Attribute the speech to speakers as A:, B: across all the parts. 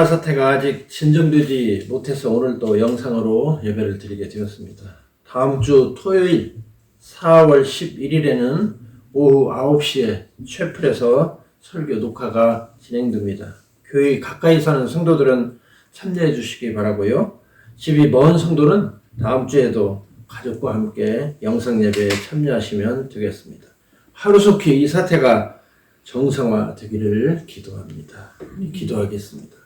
A: 사태가 아직 진정되지 못해서 오늘 또 영상으로 예배를 드리게 되었습니다. 다음 주 토요일 4월 11일에는 오후 9시에 최플에서 설교 녹화가 진행됩니다. 교회 가까이 사는 성도들은 참여해 주시기 바라고요. 집이 먼 성도는 다음 주에도 가족과 함께 영상 예배에 참여하시면 되겠습니다. 하루속히 이 사태가 정상화되기를 기도합니다. 기도하겠습니다.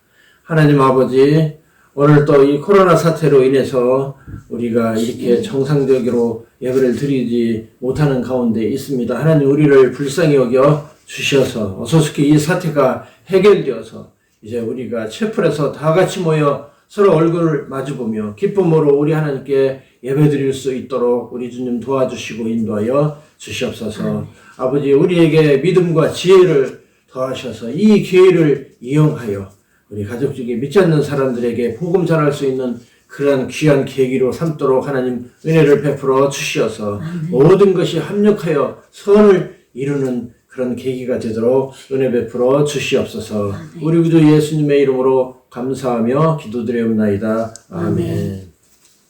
A: 하나님 아버지, 오늘 또 이 코로나 사태로 인해서 우리가 이렇게 정상적으로 예배를 드리지 못하는 가운데 있습니다. 하나님, 우리를 불쌍히 여겨 주셔서 어서속히 이 사태가 해결되어서 이제 우리가 채플에서 다 같이 모여 서로 얼굴을 마주보며 기쁨으로 우리 하나님께 예배드릴 수 있도록 우리 주님 도와주시고 인도하여 주시옵소서. 아버지, 우리에게 믿음과 지혜를 더하셔서 이 기회를 이용하여 우리 가족 중에 믿지 않는 사람들에게 복음 전할 수 있는 그런 귀한 계기로 삼도록 하나님 은혜를 베풀어 주시어서 모든 것이 합력하여 선을 이루는 그런 계기가 되도록 은혜 베풀어 주시옵소서. 우리 구주 예수님의 이름으로 감사하며 기도드리옵나이다. 아멘.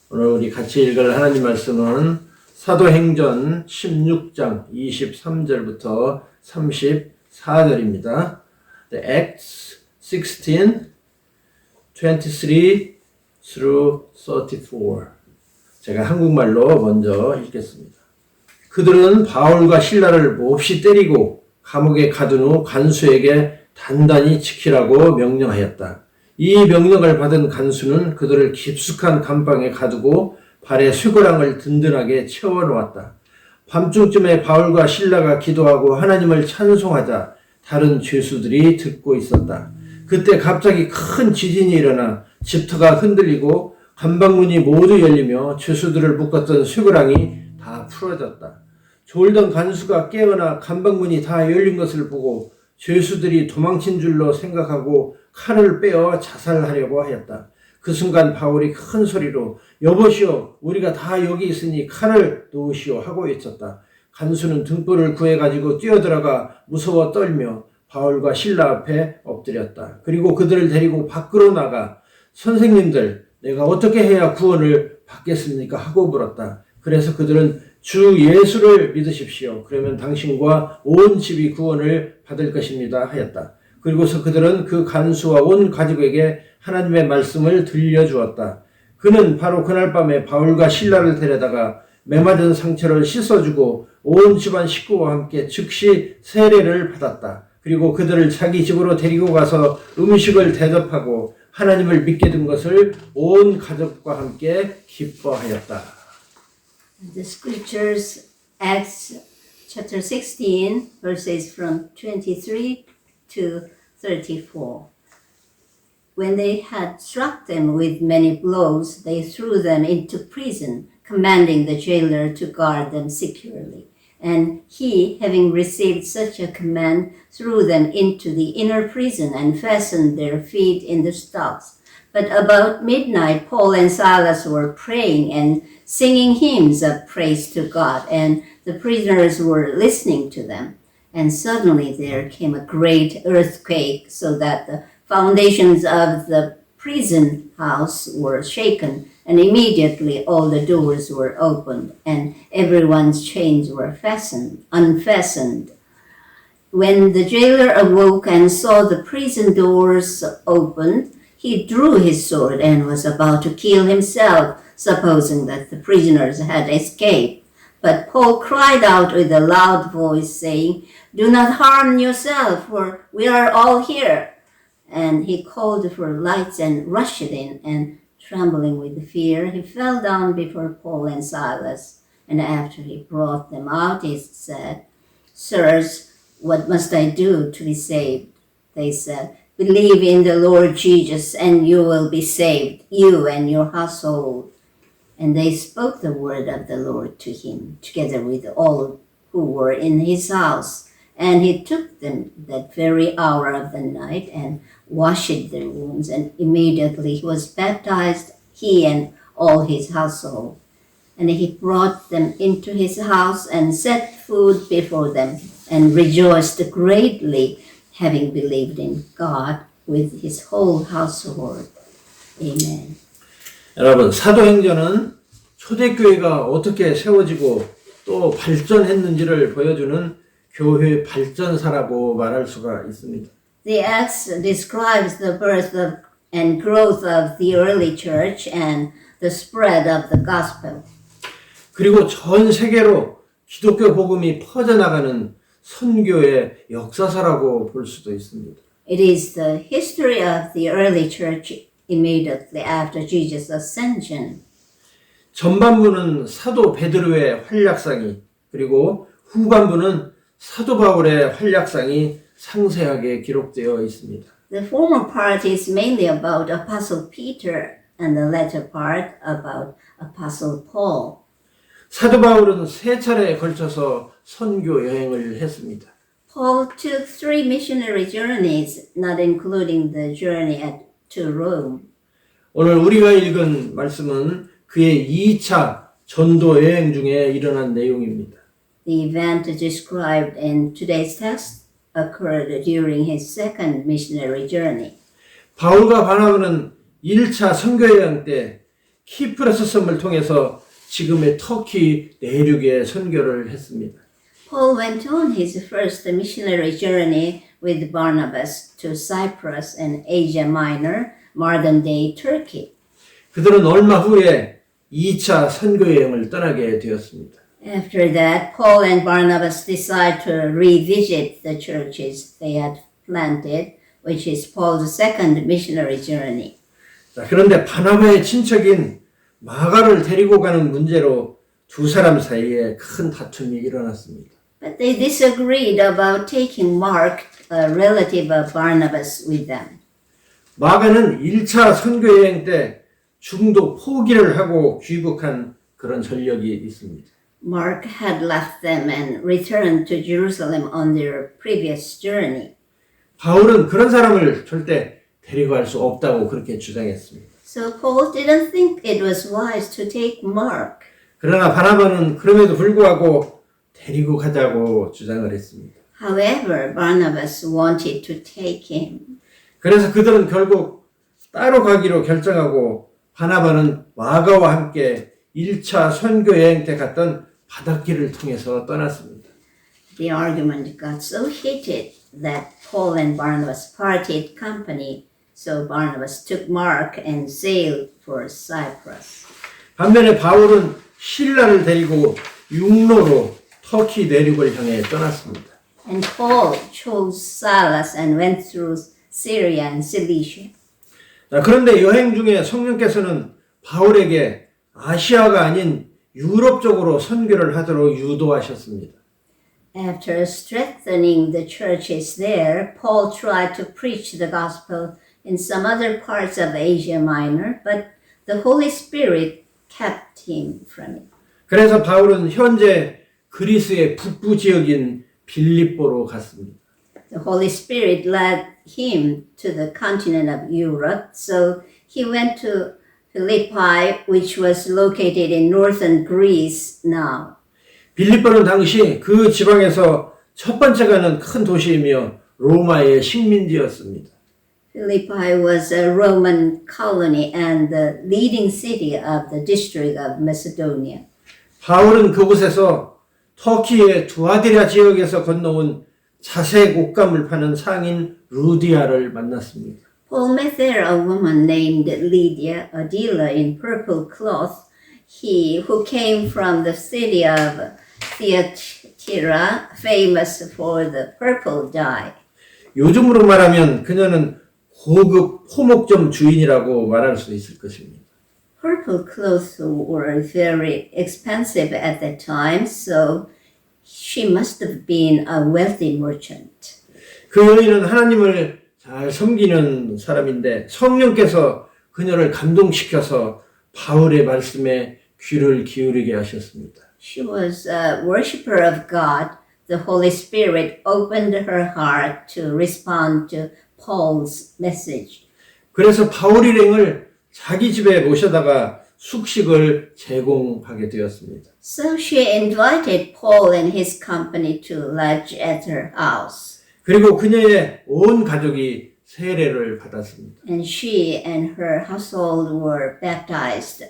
A: 오늘 우리 같이 읽을 하나님 말씀은 사도행전 16장 23절부터 34절입니다. The Acts 16, 23 through 34. 제가 한국말로 먼저 읽겠습니다. 그들은 바울과 실라를 몹시 때리고 감옥에 가둔 후 간수에게 단단히 지키라고 명령하였다. 이 명령을 받은 간수는 그들을 깊숙한 감방에 가두고 발에 쇠고랑을 든든하게 채워놓았다. 밤중쯤에 바울과 실라가 기도하고 하나님을 찬송하자 다른 죄수들이 듣고 있었다. 그때 갑자기 큰 지진이 일어나 집터가 흔들리고 감방문이 모두 열리며 죄수들을 묶었던 쇠고랑이 다 풀어졌다. 졸던 간수가 깨어나 감방문이 다 열린 것을 보고 죄수들이 도망친 줄로 생각하고 칼을 빼어 자살하려고 하였다. 그 순간 바울이 큰 소리로 여보시오, 우리가 다 여기 있으니 칼을 놓으시오 하고 외쳤다. 간수는 등불을 구해가지고 뛰어들어가 무서워 떨며 바울과 실라 앞에 엎드렸다. 그리고 그들을 데리고 밖으로 나가 선생님들, 내가 어떻게 해야 구원을 받겠습니까? 하고 물었다. 그래서 그들은 주 예수를 믿으십시오. 그러면 당신과 온 집이 구원을 받을 것입니다. 하였다. 그리고서 그들은 그 간수와 온 가족에게 하나님의 말씀을 들려주었다. 그는 바로 그날 밤에 바울과 실라를 데려다가 매맞은 상처를 씻어주고 온 집안 식구와 함께 즉시 세례를 받았다. 그리고 그들을 자기 집으로 데리고 가서 음식을 대접하고 하나님을 믿게 된 것을 온 가족과 함께 기뻐하였다.
B: The scriptures, Acts chapter 16, verses from 23 to 34. When they had struck them with many blows, they threw them into prison, commanding the jailer to guard them securely. And he, having received such a command, threw them into the inner prison and fastened their feet in the stocks. But about midnight, Paul and Silas were praying and singing hymns of praise to God, and the prisoners were listening to them. And suddenly there came a great earthquake, so that the foundations of the prison house were shaken, and immediately all the doors were opened, and everyone's chains were unfastened. When the jailer awoke and saw the prison doors opened, he drew his sword and was about to kill himself, supposing that the prisoners had escaped. But Paul cried out with a loud voice, saying, "Do not harm yourself, for we are all here." And he called for lights and rushed in, and trembling with fear, he fell down before Paul and Silas. And after he brought them out, he said, "Sirs, what must I do to be saved?" They said, "Believe in the Lord Jesus, and you will be saved, you and your household." And they spoke the word of the Lord to him, together with all who were in his house. And he took them that very hour of the night and washed their wounds, and immediately he was baptized, he and all his household. And he brought them into his house and set food before them, and rejoiced greatly, having believed in God with his whole household. Amen.
A: 여러분, 사도행전은 초대교회가 어떻게 세워지고 또 발전했는지를 보여주는 교회 발전사라고 말할 수가 있습니다.
B: The Acts describes the birth of and growth of the early church and the spread of the gospel.
A: 그리고 전 세계로 기독교 복음이 퍼져나가는 선교의 역사사라고 볼 수도 있습니다.
B: It is the history of the early church immediately after Jesus' ascension.
A: 전반부는 사도 베드로의 활약상이 그리고 후반부는 사도 바울의 활약상이 상세하게 기록되어 있습니다.
B: The former part is mainly about Apostle Peter and the latter part about Apostle Paul.
A: 사도 바울은 3차례에 걸쳐서 선교 여행을 했습니다.
B: Paul took 3 missionary journeys, not including the journey to Rome.
A: 오늘 우리가 읽은 말씀은 그의 2차 전도 여행 중에 일어난 내용입니다.
B: The event described in today's text occurred during his second missionary journey.
A: 바울과 바나바는 1차 선교 여행 때 키프로스 섬을 통해서 지금의 터키 내륙에 선교를 했습니다.
B: Paul went on his first missionary journey with Barnabas to Cyprus and Asia Minor, modern-day Turkey.
A: 그들은 얼마 후에 2차 선교 여행을 떠나게 되었습니다.
B: After that, Paul and Barnabas decided to revisit the churches they had planted, which is Paul's second missionary journey.
A: 자, 그런데 바나바의 친척인 마가를 데리고 가는 문제로 두 사람 사이에 큰 다툼이 일어났습니다.
B: But they disagreed about taking Mark, a relative of Barnabas, with them.
A: 마가는 1차 선교 여행 때 중도 포기를 하고 귀국한 그런 전력이 있습니다.
B: Mark had left them and returned to Jerusalem on their previous journey.
A: 바울은 그런 사람을 절대 데리고 갈 수 없다고 그렇게 주장했습니다.
B: So Paul didn't think it was wise to take Mark.
A: 그러나 바나바는 그럼에도 불구하고 데리고 가자고 주장을 했습니다.
B: However, Barnabas wanted to take him.
A: 그래서 그들은 결국 따로 가기로 결정하고 바나바는 마가와 함께 1차 선교 여행 때 갔던 바닷길을 통해서 떠났습니다.
B: The argument got so heated that Paul and Barnabas parted company. So Barnabas took Mark and sailed for Cyprus.
A: 반면에 바울은 실라를 데리고 육로로 터키 내륙을 향해 떠났습니다.
B: And Paul chose Silas and went through Syria and Cilicia.
A: 그런데 여행 중에 성령께서는 바울에게 아시아가 아닌 유럽 쪽으로 선교를 하도록 유도하셨습니다.
B: After strengthening the churches there, Paul tried to preach the gospel in some other parts of Asia Minor, but the Holy Spirit kept him from it.
A: 그래서 바울은 현재 그리스의 북부 지역인 빌립보로 갔습니다.
B: The Holy Spirit led him to the continent of Europe, so he went to Philippi, which was located in northern Greece now.
A: 빌립보는 당시 그 지방에서 첫 번째 가는 큰 도시이며 로마의 식민지였습니다.
B: Philippi was a Roman colony and the leading city of the district of Macedonia.
A: 바울은 그곳에서 터키의 두아디라 지역에서 건너온 자색 옷감을 파는 상인 루디아를 만났습니다.
B: Paul met there a woman named Lydia, a dealer in purple cloth, who came from the city of Thyatira, famous for the purple dye.
A: 요즘으로 말하면 그녀는 고급 포목점 주인이라고 말할 수 있을 것입니다.
B: Purple clothes were very expensive at that time, so she must have been a wealthy merchant.
A: 그 여인은 하나님을 잘 섬기는 사람인데 성령께서 그녀를 감동시켜서 바울의 말씀에 귀를 기울이게 하셨습니다.
B: She was a worshiper of God. The Holy Spirit opened her heart to respond to Paul's message.
A: 그래서 바울 일행을 자기 집에 모셔다가 숙식을 제공하게 되었습니다.
B: So she invited Paul and his company to lodge at her house.
A: 그리고 그녀의 온 가족이 세례를 받았습니다.
B: and she and her household were baptized.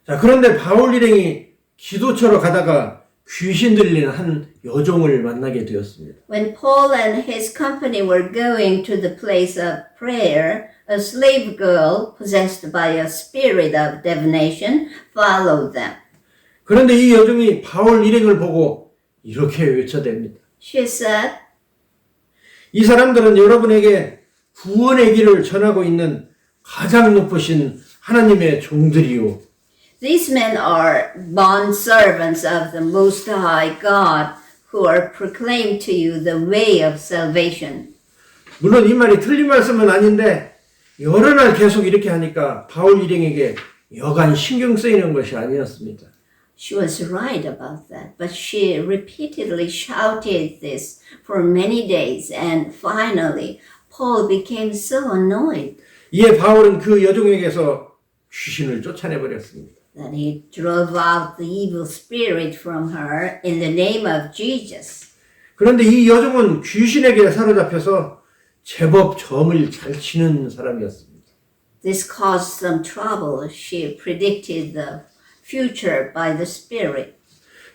A: 자, 그런데 바울 일행이 기도처로 가다가 귀신 들리는 한 여종을 만나게 되었습니다.
B: When Paul and his company were going to the place of prayer, a slave girl possessed by a spirit of divination followed them.
A: 그런데 이 여종이 바울 일행을 보고 이렇게 외쳐댑니다.
B: She said,
A: 이 사람들은 여러분에게 구원의 길을 전하고 있는 가장 높으신 하나님의 종들이요.
B: These men are bond servants of the Most High God who are proclaimed to you the way of salvation.
A: 물론 이 말이 틀린 말씀은 아닌데 여러 날 계속 이렇게 하니까 바울 일행에게 여간 신경 쓰이는 것이 아니었습니다.
B: She was right about that, but she repeatedly shouted this for many days, and finally Paul became so annoyed
A: 이에 바울은 그 여종에게서 귀신을 쫓아내버렸습니다.
B: that he drove out the evil spirit from her in the name of Jesus.
A: 그런데 이 여종은 귀신에게 사로잡혀서 제법 점을 잘 치는 사람이었습니다.
B: This caused some trouble. She predicted the future by the spirit.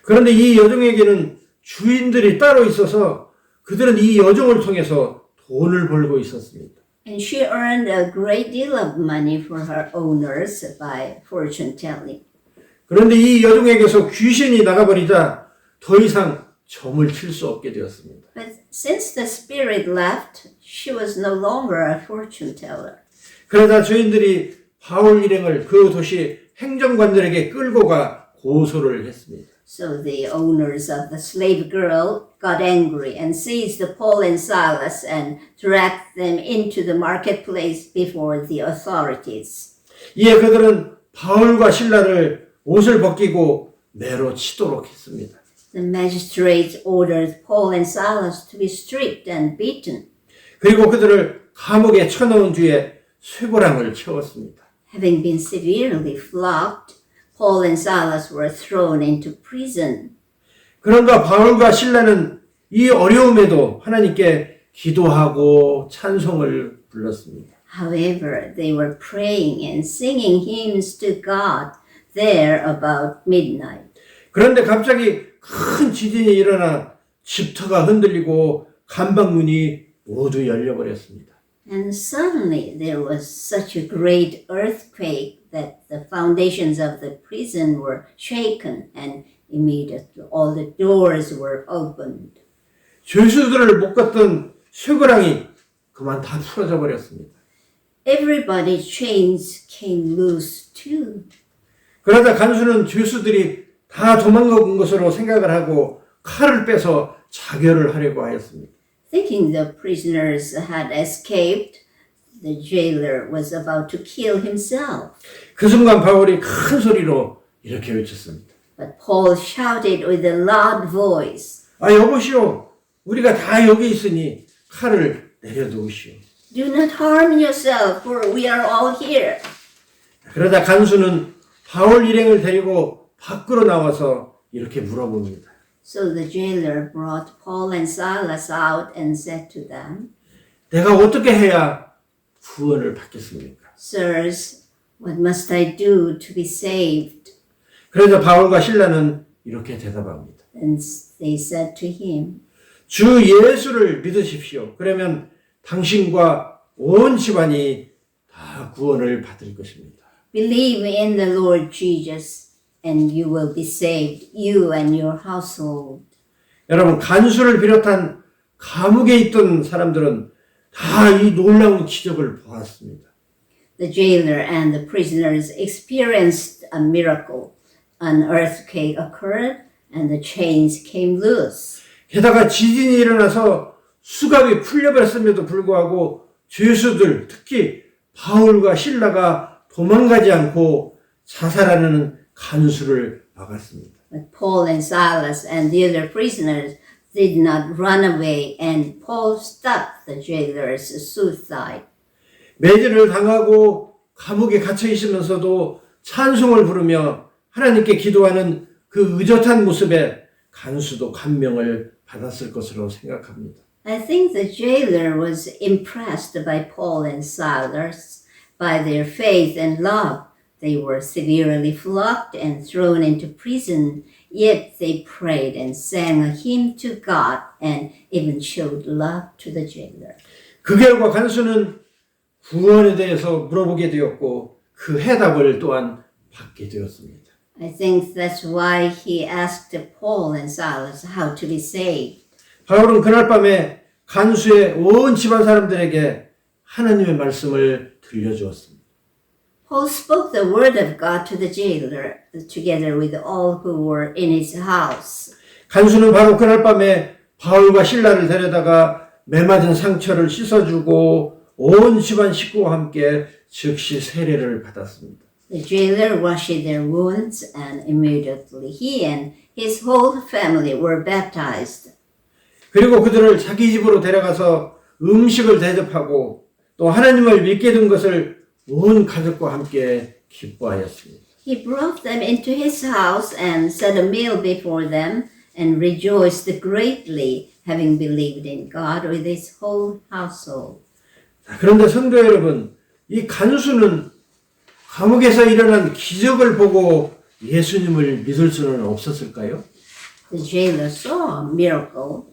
A: 그런데 이 여종에게는 주인들이 따로 있어서 그들은 이 여종을 통해서 돈을 벌고 있었습니다.
B: And she earned a great deal of money for her owners by fortune telling.
A: 그런데 이 여종에게서 귀신이 나가버리자 더 이상 점을 칠 수 없게 되었습니다.
B: But since the spirit left, she was no longer a fortune teller.
A: 그러자 주인들이 바울 일행을 그 도시 행정관들에게 끌고 가 고소를 했습니다.
B: So the owners of the slave girl got angry and seized Paul and Silas and dragged them into the marketplace before the authorities.
A: 이에 그들은 바울과 신라를 옷을 벗기고 매로 치도록 했습니다.
B: The magistrates ordered Paul and Silas to be stripped and beaten.
A: 그리고 그들을 감옥에 쳐넣은 뒤에 쇠고랑을 채웠습니다.
B: Having been severely flogged, Paul and Silas were thrown into prison.
A: 그런가 바울과 신라는 이 어려움에도 하나님께 기도하고 찬송을 불렀습니다.
B: However, they were praying and singing hymns to God there about midnight.
A: 그런데 갑자기 큰 지진이 일어나 집터가 흔들리고 간방문이 모두 열려버렸습니다.
B: And suddenly there was such a great earthquake that the foundations of the prison were shaken and immediately all the doors were opened.
A: 죄수들을 묶었던 쇠고랑이 그만 다 풀어져 버렸습니다.
B: Everybody's chains came loose too.
A: 그러자 간수는 죄수들이 다 도망간 것으로 생각을 하고 칼을 빼서 자결을 하려고 하였습니다.
B: Thinking the prisoners had escaped, the jailer was about to kill himself.
A: 그 순간 바울이 큰 소리로 이렇게 외쳤습니다.
B: But Paul shouted with a loud voice,
A: 아 여보시오, 우리가 다 여기 있으니 칼을 내려놓으시오.
B: "Do not harm yourself, for we are all here."
A: 그러자 간수는 바울 일행을 데리고 밖으로 나와서 이렇게 물어봅니다.
B: So the jailer brought Paul and Silas out and said to them,
A: 내가 어떻게 해야 구원을 받겠습니까?
B: "Sirs, what must I do to be saved?"
A: 그래서 바울과 신라는 이렇게 대답합니다.
B: And they said to him,
A: 주 예수를 믿으십시오. 그러면 당신과 온 집안이 다 구원을 받을 것입니다.
B: "Believe in the Lord Jesus, and you will be saved, you and your household."
A: 여러분, 간수를 비롯한 감옥에 있던 사람들은 다 이 놀라운 기적을 보았습니다.
B: The jailer and the prisoners experienced a miracle. An earthquake occurred, and the chains came loose.
A: 게다가 지진이 일어나서 수갑이 풀려버렸음에도 불구하고 죄수들, 특히 바울과 신라가 도망가지 않고 자살하는 간수를 막았습니다.
B: But Paul and Silas and the other prisoners did not run away, and Paul stopped the jailer's suicide.
A: 매질을 당하고 감옥에 갇혀 있으면서도 찬송을 부르며 하나님께 기도하는 그 의젓한 모습에 간수도 감명을 받았을 것으로 생각합니다.
B: I think the jailer was impressed by Paul and Silas, by their faith and love. They were severely flogged and thrown into prison, yet they prayed and sang a hymn to God and even showed love to the jailer.
A: 그 결과 간수는 구원에 대해서 물어보게 되었고 그 해답을 또한 받게 되었습니다.
B: I think that's why he asked Paul and Silas how to be saved.
A: 바울은 그날 밤에 간수의 온 집안 사람들에게 하나님의 말씀을 들려주었습니다.
B: Paul spoke the word of God to the jailer together with all who were in his house.
A: 간수는 바로 그날 밤에 바울과 신라를 데려다가 매맞은 상처를 씻어주고 온 집안 식구와 함께 즉시 세례를 받았습니다.
B: The jailer washed their wounds and immediately he and his whole family were baptized.
A: 그리고 그들을 자기 집으로 데려가서 음식을 대접하고 또 하나님을 믿게 된 것을 온 가족과 함께 기뻐하였습니다.
B: He brought them into his house and set a meal before them and rejoiced greatly, having believed in God with his whole household.
A: 그런데 성도 여러분, 이 간수는 감옥에서 일어난 기적을 보고 예수님을 믿을 수는 없었을까요?
B: The jailer saw a miracle.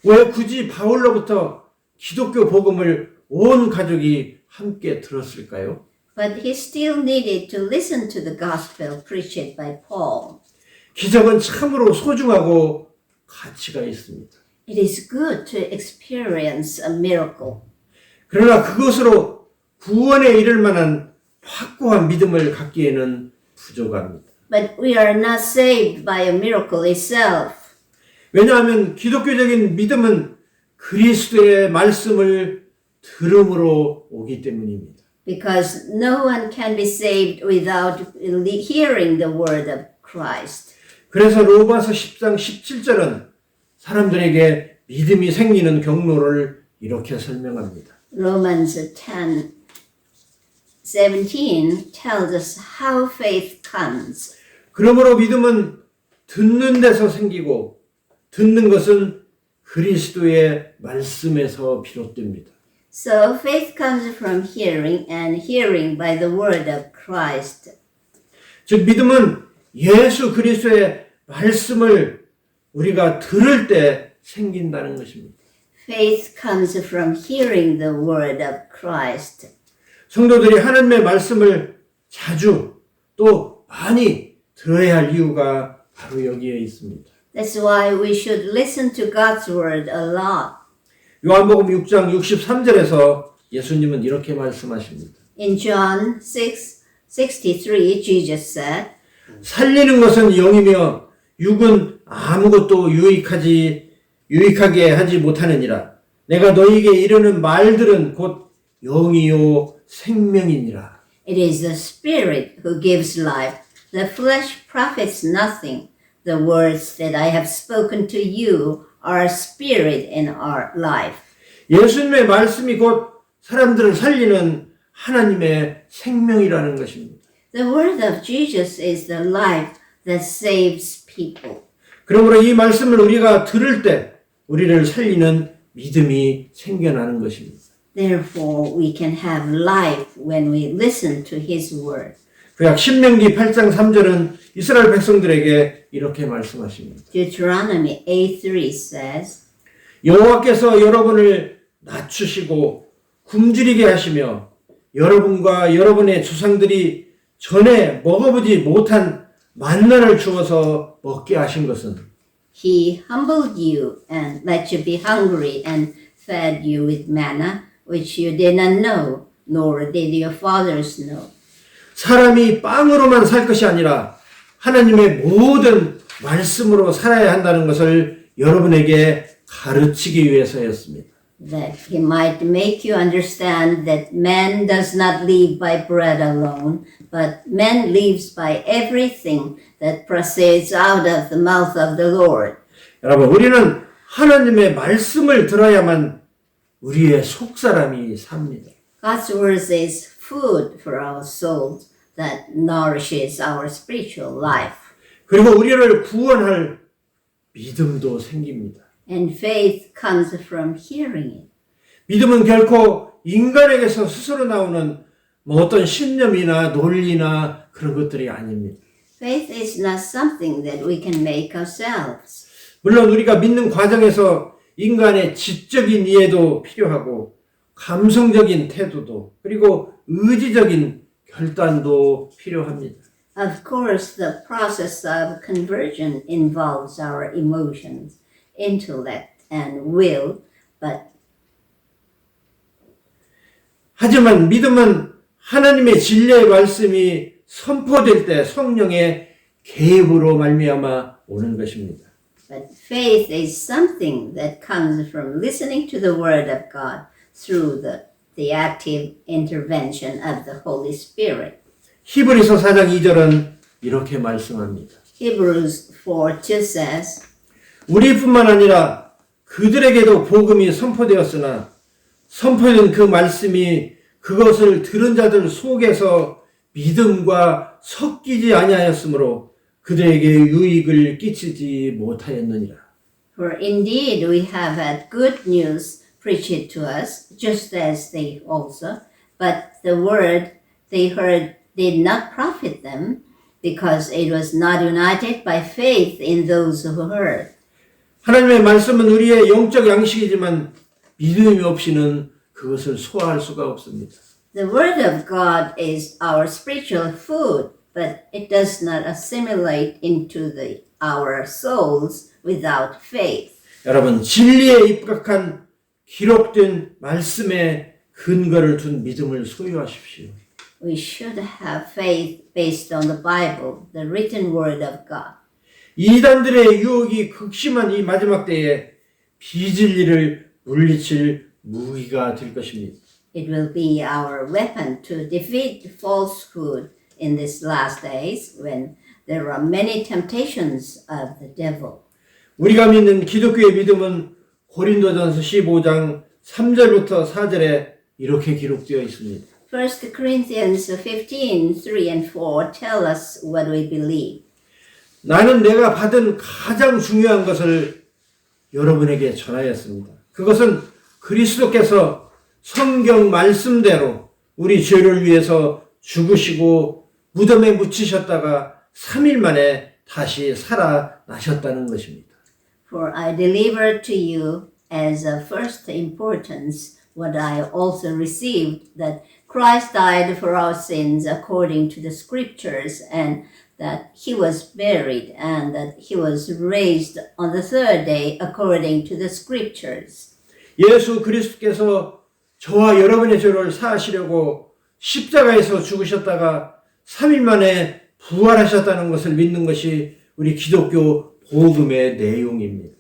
A: 왜 굳이 바울로부터 기독교 복음을 온 가족이 함께 들었을까요?
B: But he still needed to listen to the gospel preached by Paul.
A: 기적은 참으로 소중하고 가치가 있습니다.
B: It is good to experience a miracle.
A: 그러나 그것으로 구원에 이를 만한 확고한 믿음을 갖기에는 부족합니다.
B: But we are not saved by a miracle itself.
A: 왜냐하면 기독교적인 믿음은 그리스도의 말씀을 들음으로 오기 때문입니다.
B: Because no one can be saved without hearing the word of Christ.
A: 그래서 로마서 10장 17절은 사람들에게 믿음이 생기는 경로를 이렇게 설명합니다.
B: Romans 10:17 tells us how faith comes.
A: 그러므로 믿음은 듣는 데서 생기고 듣는 것은 그리스도의 말씀에서 비롯됩니다.
B: So faith comes from hearing and hearing by the word of Christ.
A: 즉 믿음은 예수 그리스도의 말씀을 우리가 들을 때 생긴다는 것입니다.
B: Faith comes from hearing the word of Christ.
A: 성도들이 하나님의 말씀을 자주 또 많이 들어야 할 이유가 바로 여기에 있습니다.
B: That's why we should listen to God's word a lot.
A: 요한복음 6장 63절에서 예수님은 이렇게 말씀하십니다.
B: In John 6:63, Jesus said,
A: 살리는 것은 영이며 육은 아무것도 유익하게 하지 못하느니라. 내가 너희에게 이르는 말들은 곧 영이요 생명이니라.
B: It is the Spirit who gives life. The flesh profits nothing. The words that I have spoken to you are spirit and are life.
A: 예수님의 말씀이 곧 사람들을 살리는 하나님의 생명이라는 것입니다.
B: The word of Jesus is the life that saves people.
A: 그러므로 이 말씀을 우리가 들을 때 우리를 살리는 믿음이 생겨나는 것입니다.
B: Therefore, we can have life when we listen to His word.
A: 구약 신명기 8장 3절은 이스라엘 백성들에게 이렇게 말씀하십니다.
B: Deuteronomy 8:3 says,
A: 여호와께서 여러분을 낮추시고 굶주리게 하시며 여러분과 여러분의 조상들이 전에 먹어보지 못한 만나를 주어서 먹게 하신 것은
B: He humbled you and let you be hungry and fed you with manna, which you did not know, nor did your fathers know.
A: 사람이 빵으로만 살 것이 아니라 하나님의 모든 말씀으로 살아야 한다는 것을 여러분에게 가르치기 위해서였습니다.
B: That He might make you understand that man does not live by bread alone, but man lives by everything that proceeds out of the mouth of the Lord.
A: 여러분, 우리는 하나님의 말씀을 들어야만 우리의 속사람이 삽니다.
B: God's word is food for our souls that nourishes our spiritual life.
A: 그리고 우리를 구원할 믿음도 생깁니다.
B: And faith comes from hearing it.
A: 믿음은 결코 인간에게서 스스로 나오는 뭐 어떤 신념이나 논리나 그런 것들이 아닙니다.
B: Faith is not something that we can make ourselves.
A: 물론 우리가 믿는 과정에서 인간의 지적인 이해도 필요하고 감성적인 태도도 그리고 의지적인 결단도 필요합니다.
B: Of course, the process of conversion involves our emotions, intellect, and will, but
A: 하지만 믿음은 하나님의 진리의 말씀이 선포될 때 성령의 개입으로 말미암아 오는 것입니다.
B: But faith is something that comes from listening to the Word of God through the active intervention of the Holy Spirit.
A: 히브리서 4장 2절은 이렇게 말씀합니다.
B: Hebrews 4:2 says,
A: 우리뿐만 아니라 그들에게도 복음이 선포되었으나 선포된 그 말씀이 그것을 들은 자들 속에서 믿음과 섞이지 아니하였으므로 그들에게 유익을 끼치지 못하였느니라.
B: For indeed we have had good news preached to us, just as they also, but the word they heard did not profit them, because it was not united by faith in those who heard.
A: 하나님의 말씀은 우리의 영적 양식이지만 믿음이 없이는 그것을 소화할 수가 없습니다.
B: The word of God is our spiritual food, but it does not assimilate into our souls without faith.
A: 여러분, 진리에 입각한 기록된 말씀에 근거를 둔 믿음을 소유하십시오.
B: We should have faith based on the Bible, the written word of God.
A: 이단들의 유혹이 극심한 이 마지막 때에 비진리를 물리칠 무기가 될 것입니다.
B: It will be our weapon to defeat falsehood in these last days when there are many temptations of the devil.
A: 우리가 믿는 기독교의 믿음은 고린도전서 15장 3절부터 4절에 이렇게 기록되어 있습니다.
B: 1 Corinthians 15, 3 and 4 tell us what we believe.
A: 나는 내가 받은 가장 중요한 것을 여러분에게 전하였습니다. 그것은 그리스도께서 성경 말씀대로 우리 죄를 위해서 죽으시고 무덤에 묻히셨다가 3일 만에 다시 살아나셨다는 것입니다.
B: For I delivered to you as of first importance what I also received, that Christ died for our sins according to the scriptures, and that he was buried, and that he was raised on the third day according to the scriptures.
A: 예수 그리스도께서 저와 여러분의 죄를 사하시려고 십자가에서 죽으셨다가 3일 만에 부활하셨다는 것을 믿는 것이 우리 기독교 복음의 내용입니다.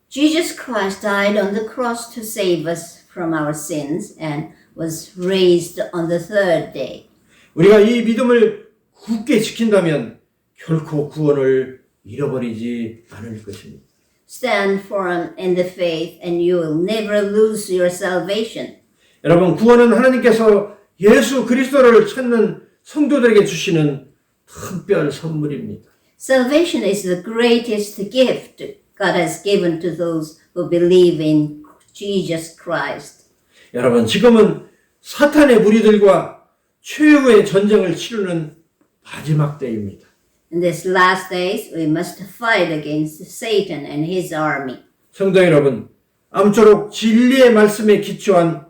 B: Jesus Christ died on the cross to save us from our sins and was raised on the third day.
A: 우리가 이 믿음을 굳게 지킨다면 결코 구원을 잃어버리지 않을 것입니다.
B: Stand firm in the faith and you will never lose your salvation.
A: 여러분, 구원은 하나님께서 예수 그리스도를 찾는 성도들에게 주시는 특별 선물입니다.
B: Salvation is the greatest gift God has given to those who believe in Jesus Christ.
A: 여러분, 지금은 사탄의 무리들과 최후의 전쟁을 치르는 마지막 때입니다.
B: In these last days, we must fight against Satan and his army.
A: 성도 여러분, 아무쪼록 진리의 말씀에 기초한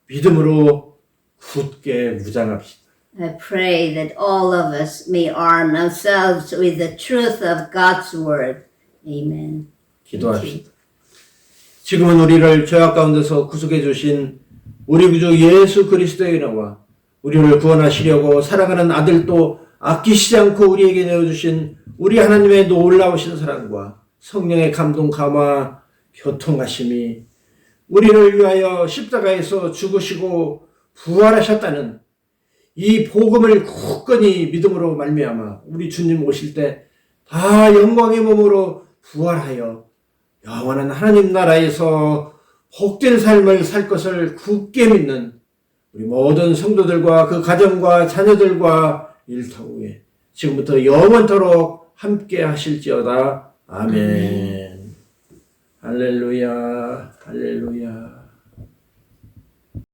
A: 믿음으로 굳게 무장합시다.
B: I pray that all of us may arm ourselves with the truth of God's word. Amen.
A: 기도합시다. 지금은 우리를 죄악 가운데서 구속해 주신 우리 구주 예수 그리스도의 은혜와 우리를 구원하시려고 사랑하는 아들도 아끼시지 않고 우리에게 내어주신 우리 하나님의 놀라우신 사랑과 성령의 감동 감화 교통하심이 우리를 위하여 십자가에서 죽으시고 부활하셨다는 이 복음을 굳건히 믿음으로 말미암아 우리 주님 오실 때 다 영광의 몸으로 부활하여 영원한 하나님 나라에서 복된 삶을 살 것을 굳게 믿는 우리 모든 성도들과 그 가정과 자녀들과 일터에 지금부터 영원토록 함께 하실지어다. 아멘. 할렐루야, 할렐루야.